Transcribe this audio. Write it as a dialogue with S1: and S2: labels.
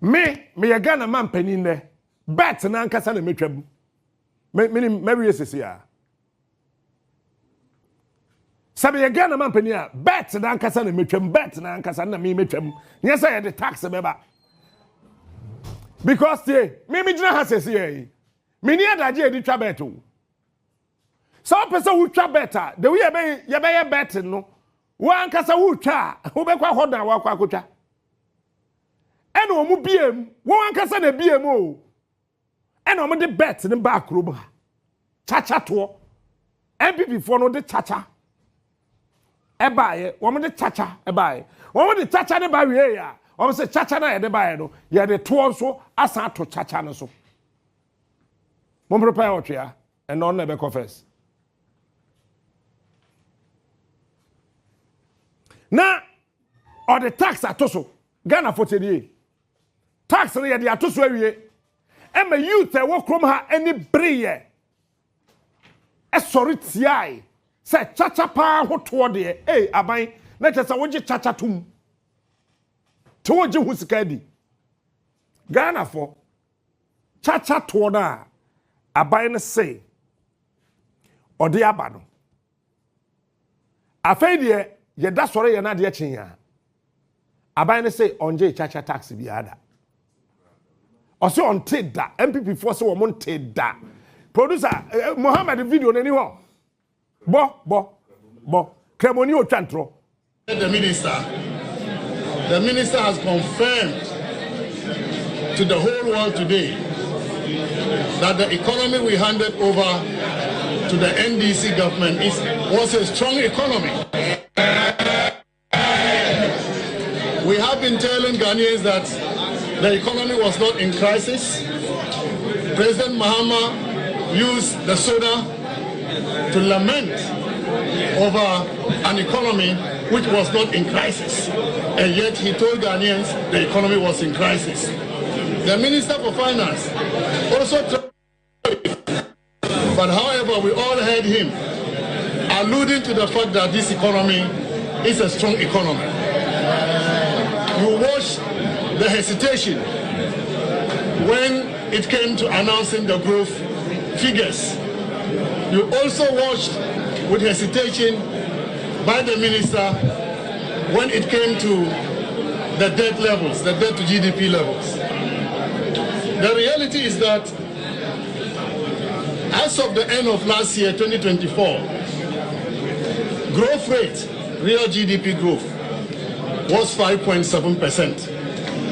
S1: Me ya Ghana man panin ne. Bet na nkasa na metwam. Me yes ya. Sabe ya Ghana man panin a bet na nkasa na metwam, bet na nkasa na me metwam. Nya say the tax beba. Because me gina ha sese ye. Me ni adaje edi twa bet o. So person who twa better, the way you be bet no. Wa nkasa who twa, wo be kwa hodan wa kwa akotwa. Eno omu biem, wo ankasa na biem o. Eno omu de bet ne back room ha. Chacha to. MPP for no de chacha. Ebaye, wo mu de chacha ebaye. Wo mu de chacha ne ba wie ya. Wo se chacha na ye de baye no, ye de to so asa to chacha no so. Mo prepare otwea, eno na be confess. Na or the tax atoso. Ghana for today. Tax na yede atoso awie. E ma youth e wo krom ha any breye. E sorry tiai. Se chacha pa hoto de aban na chesa woje chacha tum. To woje husika di. Ghana for chacha to na aban na say ode aba no. Afei de ye da sori ye na de chinya. Aban say onje chacha tax bi ada. Ose on da MPP for say wo mon da. Producer Mohammed video nani ho. Bo. Kremoni o twantro.
S2: The minister has confirmed to the whole world today that the economy we handed over to the NDC government was a strong economy. We have been telling Ghanaians that the economy was not in crisis. President Mahama used the soda to lament over an economy which was not in crisis. And yet he told Ghanaians the economy was in crisis. The Minister for Finance also tried, but however we all heard him alluding to the fact that this economy is a strong economy. You watched the hesitation when it came to announcing the growth figures. You also watched with hesitation by the minister when it came to the debt levels, the debt to GDP levels. The reality is that as of the end of last year, 2024, growth rate, real GDP growth, was 5.7%.